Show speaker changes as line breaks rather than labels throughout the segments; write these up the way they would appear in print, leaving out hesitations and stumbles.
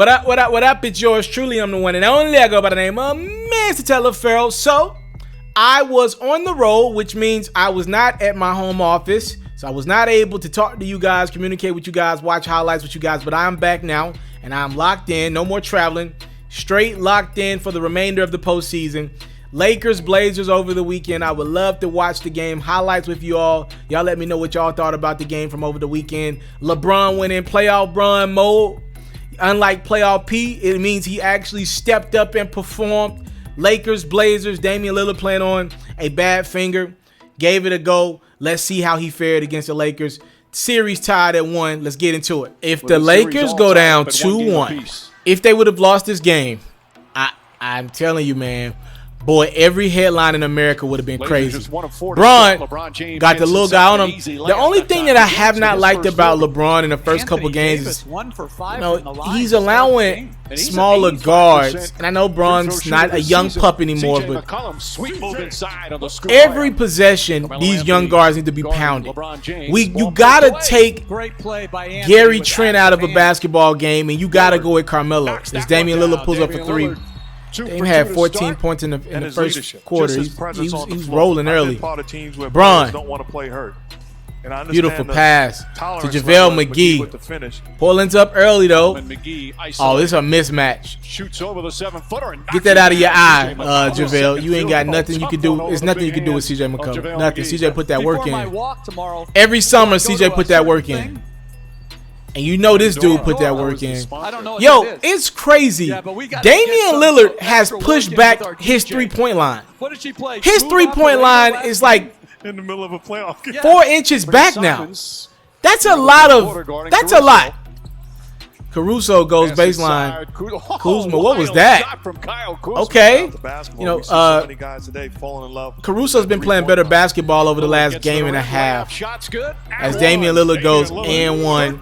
What up? It's yours truly. I'm the one and only. I go by the name of Mr.Taliaferro. So, I was on the road, which means I was not at my home office. So, I was not able to talk to you guys, communicate with you guys, watch highlights with you guys. But I'm back now, and I'm locked in. No more traveling. Straight locked in for the remainder of the postseason. Lakers, Blazers over the weekend. I would love to watch the game, highlights with you all. Y'all let me know what y'all thought about the game from over the weekend. LeBron went in playoff Bron mode. Unlike playoff P, it means he actually stepped up and performed. Lakers, Blazers, Damian Lillard playing on a bad finger. Gave it a go. Let's see how he fared against the Lakers. Series tied at 1. Let's get into it. If the Lakers go down 2-1, if they would have lost this game, I'm telling you, man, boy, every headline in America would have been crazy. Bron got the little guy on him. The only thing that I have not liked about LeBron in the first couple games is, he's allowing smaller guards. And I know Bron's not a young pup anymore, but every possession, these young guards need to be pounded. You got to take Gary Trent out of a basketball game, and you got to go with Carmelo. As Damian Lillard pulls up for 3. They had 14 points in the first quarter. He's rolling early. Bron, beautiful pass to JaVale McGee. Portland's up early, though. Oh, this is a mismatch. Get that out of your eye, JaVale. You ain't got nothing you can do. There's nothing you can do with CJ McCollum. Nothing. CJ put that work in. Every summer, CJ put that work in. And you know this dude put that work in. Yo, it's crazy. Damian Lillard has pushed back his three-point line. His three-point line is like in the middle of a playoff game. 4 inches back now. That's a lot. That's a lot. Caruso goes baseline. Kuzma, what was that? Okay. You know, Caruso's been playing better basketball over the last game and a half. As Damian Lillard goes and 1.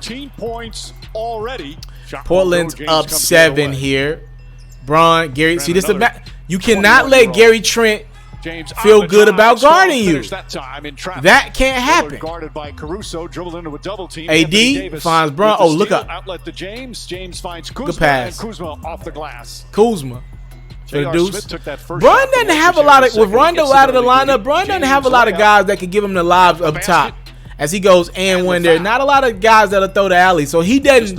Portland's up 7 here. Bron, Gary, see this is you cannot let Gary Trent feel good about guarding you. That can't happen. AD finds Bron. Oh, look up. Good pass. Kuzma. Bron doesn't have a lot of, with Rondo out of the lineup, Bron doesn't have a lot of guys that can give him the lobs up top. As he goes and 1 there. Not a lot of guys that'll throw the alley. So he doesn't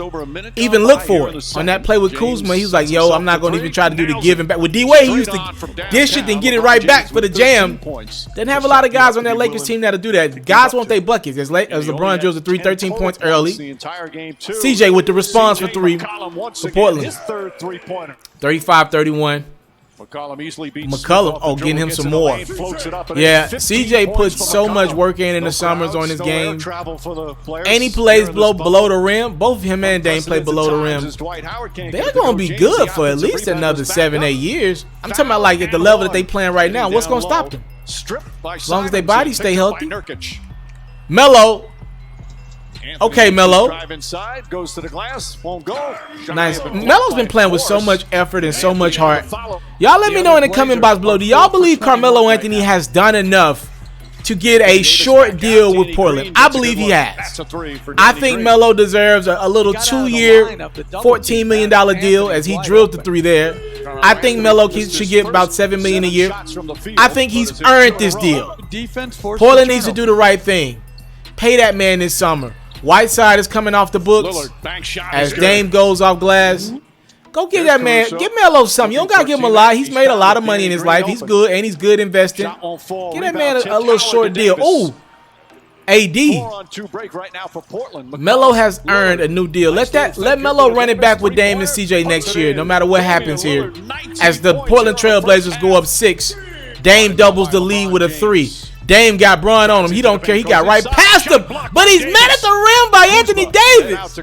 even look for it. On that play with Kuzma, he was like, yo, I'm not going to even try to do the give and back. With D-Wade, he used to dish it and get it right back for the jam. Doesn't have a lot of guys on that Lakers team that'll do that. Guys want their buckets. As LeBron drills a 3, 13 points early. CJ with the response for 3 for Portland. 35-31. McCollum, oh, getting him some more. Yeah, CJ puts so much work in the summers on his game. And he plays below the rim. Both him and Dame play below the rim. They're going to be good for at least another 7-8 years. I'm talking about like at the level that they playing right now. What's going to stop them? As long as their bodies stay healthy. Melo. Okay, Melo. Nice. Melo's been playing with so much effort and so much heart. Y'all let me know in the comment box below. Do y'all believe Carmelo Anthony has done enough to get a short deal with Portland? I believe he has. I think Melo deserves a little 2-year, $14 million deal as he drilled the 3 there. I think Melo should get about $7 million a year. I think he's earned this deal. Portland needs to do the right thing. Pay that man this summer. Whiteside is coming off the books as Dame goes off glass. Go get that man. Give Melo something. You don't got to give him a lot. He's made a lot of money in his life. He's good, and he's good investing. Get that man a little short deal. Ooh, AD. Melo has earned a new deal. Let Melo run it back with Dame and CJ next year, no matter what happens here. As the Portland Trail Blazers go up 6, Dame doubles the lead with a 3. Dame got Bron on him. He don't care. He got right past him. But he's met at the rim by Anthony Davis.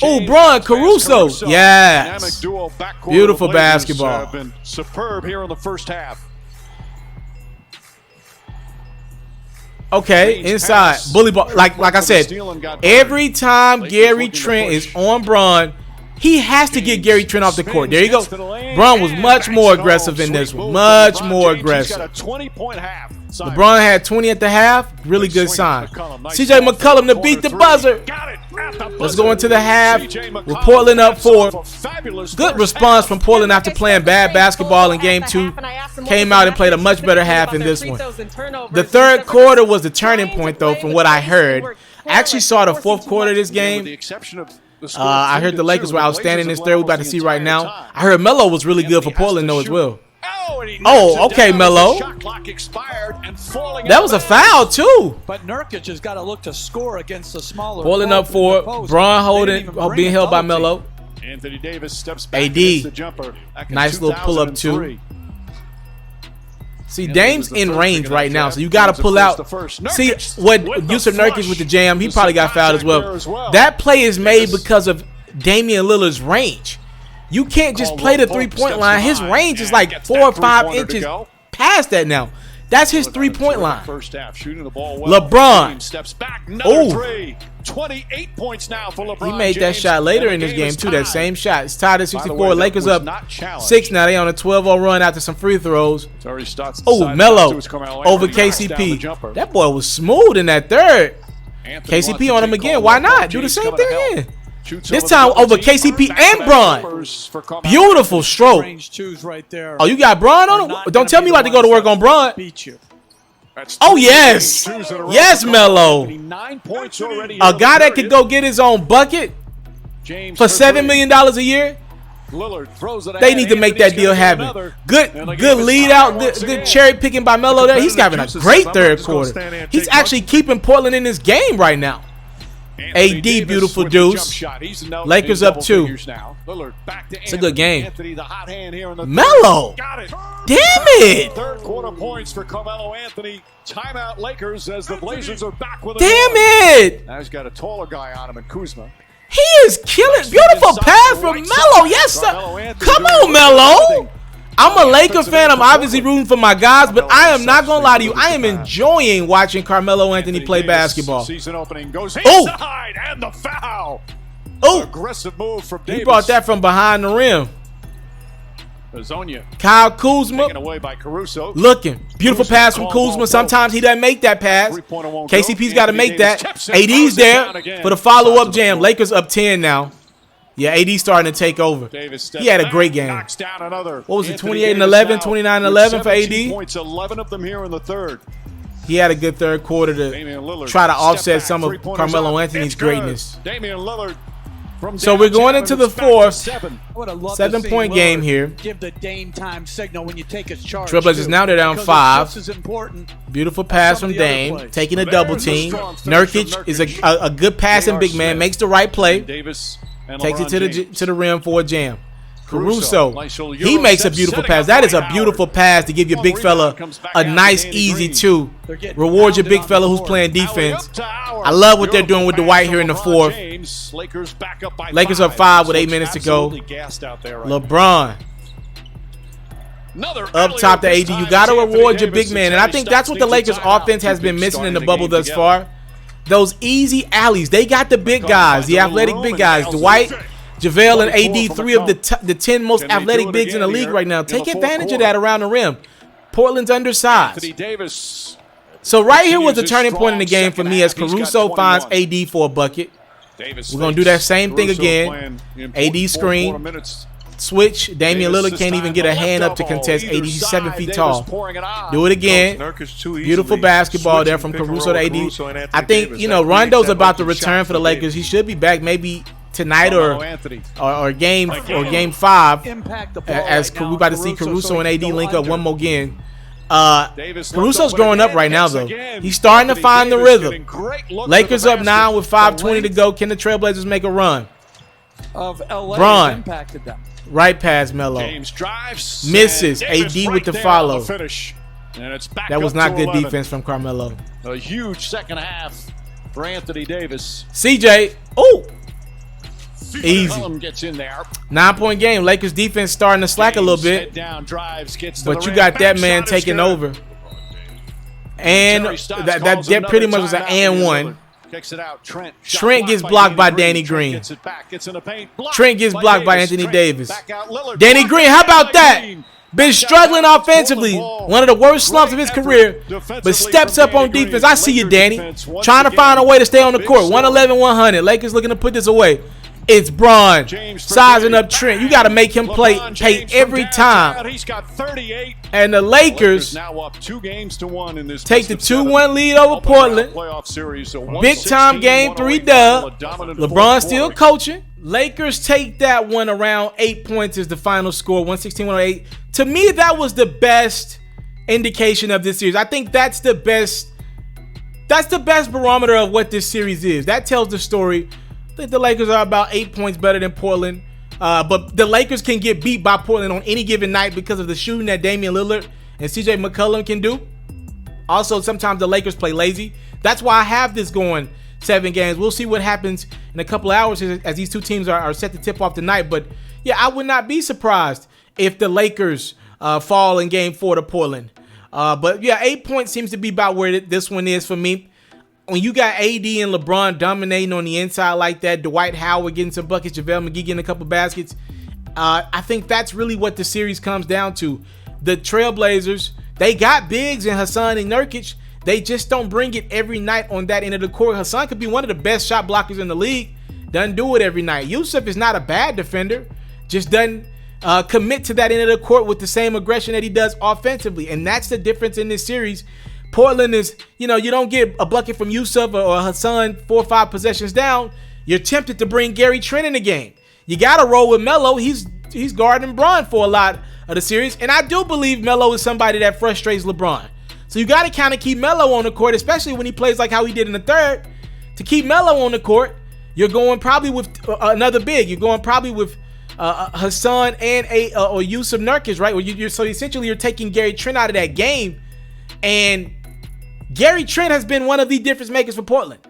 Oh, Bron, Caruso. Yes. Beautiful basketball. Superb here in the first half. Okay, inside. Bully ball. Like I said, every time Gary Trent is on Bron, He has to get Gary Trent off the court. There you go. LeBron was much more aggressive in this one. Much more aggressive. LeBron had 20 at the half. Really good sign. CJ McCollum to beat the buzzer. Let's go into the half with Portland up 4. Good response from Portland after playing bad basketball in game 2. Came out and played a much better half in this one. The third quarter was the turning point, though, from what I heard. I actually saw the fourth quarter of this game. I heard the Lakers were outstanding in this third. We're about to see right now. I heard Melo was really good for Portland, though, as well. Oh, okay, Melo. That was a foul, too.
But Nurkic has got to look to score against the smaller.
Portland up 4. Braun being held by Melo.
Anthony Davis steps back.
AD. Nice little pull-up, too. See, Dame's in range right now, so you got to pull out. See, what Yusuf Nurkic with the jam, he probably got fouled as well. That play is made because of Damian Lillard's range. You can't just play the three-point line. His range is like 4 or 5 inches past that now. That's his three-point line. LeBron
steps back. Another 28 points now for LeBron.
He made that shot later in this game, too. That same shot. It's tied at 64. Lakers up 6 now. They on a 12-0 run after some free throws. Oh, Melo over KCP. That boy was smooth in that third. KCP on him again. Why not? Do the same thing again. This time over KCP and Braun. Beautiful stroke. Oh, you got Braun on him? Don't tell me you like to go to work on Braun. Oh, yes. Yes, Melo. A guy that could go get his own bucket for $7 million a year. They need to make that deal happen. Good lead out. Good cherry picking by Melo there. He's having a great third quarter. He's actually keeping Portland in this game right now. AD, beautiful deuce. Lakers up 2. It's a good game. Melo. Damn it.
Third quarter points for Carmelo Anthony. Timeout Lakers as the Blazers are back with a
Damn it.
Now he's got a taller guy on him in Kuzma.
He is killing. Beautiful pass from Melo. Yes, sir. Come on, Melo. I'm a Laker fan. I'm obviously rooting for my guys, but I am not going to lie to you. I am enjoying watching Carmelo Anthony play basketball.
Season opening goes inside and the foul.
Oh,
aggressive move from Davis.
He brought that from behind the rim.
Azonia.
Kyle Kuzma.
Taken away by Caruso.
Looking. Beautiful pass from Kuzma. Sometimes he doesn't make that pass. KCP's got to make that. AD's there for the follow-up jam. Lakers up 10 now. Yeah, AD starting to take over. He had a great game. What was it, 28 and 11, 29 and 11 for AD?
Points, 11 of them here in the third.
He had a good third quarter to try to offset some of Carmelo Anthony's greatness. So we're going into the fourth. 7-point game here.
Give the Dame time signal when you take his charge.
Trailblazers now they're down 5. Beautiful pass from Dame, taking a double team. Nurkic is a good passing big man, makes the right play. Takes it to the rim for a jam. Caruso, he makes a beautiful pass. That is a beautiful pass to give your big fella a nice, easy 2. Reward your big fella who's playing defense. I love what they're doing with Dwight here in the fourth. Lakers up 5 with 8 minutes to go. LeBron up top to AD. You got to reward your big man. And I think that's what the Lakers offense has been missing in the bubble thus far. Those easy alleys. They got the big guys, the athletic big guys. Dwight, JaVale, and AD, 3 of the 10 most athletic bigs in the league right now. Take advantage of that around the rim. Portland's undersized. So right here was the turning point in the game for me as Caruso finds AD for a bucket. We're going to do that same thing again. AD screen. Switch. Damian Lillard can't even get a hand up to contest AD. He's 7 feet tall. Do it again. Beautiful basketball there from Caruso to AD. I think, Rondo's about to return for the Lakers. He should be back maybe tonight or game 5 as we're about to see Caruso and AD link up one more game. Caruso's growing up right now, though. He's starting to find the rhythm. Lakers up 9 with 5:20 to go. Can the Trailblazers make a run? Braun. Right past Melo. Misses. AD with the follow. That was not good defense from Carmelo.
A huge second half for Anthony Davis.
CJ. Oh. Easy.
Gets in there.
9-point game. Lakers defense starting to slack a little bit. But you got that man taking over. And that pretty much was an and one.
Kicks it out. Trent
gets blocked by Danny Green.
Gets it back. Gets in the paint.
Trent gets blocked by Anthony Davis.
Back out, Lillard.
Danny Green, how about that? Been struggling offensively. One of the worst slumps of his career, but steps up on defense. I see you, Danny. Trying to find a way to stay on the court. 111-100. Lakers looking to put this away. It's Bron sizing up Trent. You got to make him pay every time.
He's got 38.
And the Lakers
now up 2-1 in this
take the 2-1 lead over Portland. Big time game 3 dub. LeBron still coaching. Lakers take that one around 8 points is the final score, 116-108. To me, that was the best indication of this series. I think that's the best barometer of what this series is. That tells the story. I think the Lakers are about 8 points better than Portland. But the Lakers can get beat by Portland on any given night because of the shooting that Damian Lillard and CJ McCollum can do. Also, sometimes the Lakers play lazy. That's why I have this going 7 games. We'll see what happens in a couple of hours as these two teams are set to tip off tonight. But yeah, I would not be surprised if the Lakers fall in game 4 to Portland. But yeah, 8 points seems to be about where this one is for me. When you got AD and LeBron dominating on the inside like that, Dwight Howard getting some buckets, JaVale McGee getting a couple baskets, I think that's really what the series comes down to. The Trailblazers, they got bigs in Hassan and Nurkic. They just don't bring it every night on that end of the court. Hassan could be one of the best shot blockers in the league. Doesn't do it every night. Yusuf is not a bad defender. Just doesn't commit to that end of the court with the same aggression that he does offensively. And that's the difference in this series. Portland is, you don't get a bucket from Yusuf or Hassan 4 or 5 possessions down. You're tempted to bring Gary Trent in the game. You got to roll with Melo. He's guarding Bron for a lot of the series. And I do believe Melo is somebody that frustrates LeBron. So you got to kind of keep Melo on the court, especially when he plays like how he did in the third. To keep Melo on the court, you're going probably with another big. You're going probably with Hassan and or Yusuf Nurkic, right? So essentially you're taking Gary Trent out of that game. And Gary Trent has been one of the difference makers for Portland.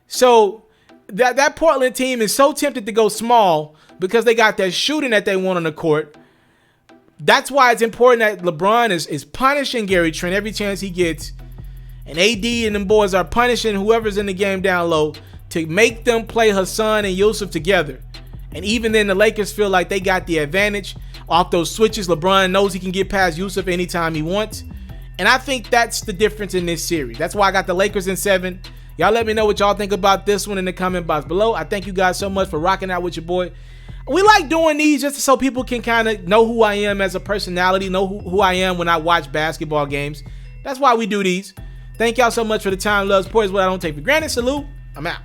So that Portland team is so tempted to go small because they got that shooting that they want on the court. That's why it's important that LeBron is punishing Gary Trent every chance he gets. And AD and them boys are punishing whoever's in the game down low to make them play Hassan and Yusuf together. And even then, the Lakers feel like they got the advantage off those switches. LeBron knows he can get past Yusuf anytime he wants. And I think that's the difference in this series. That's why I got the Lakers in 7. Y'all let me know what y'all think about this one in the comment box below. I thank you guys so much for rocking out with your boy. We like doing these just so people can kind of know who I am as a personality, know who I am when I watch basketball games. That's why we do these. Thank y'all so much for the time, love, support is what I don't take for granted. Salute. I'm out.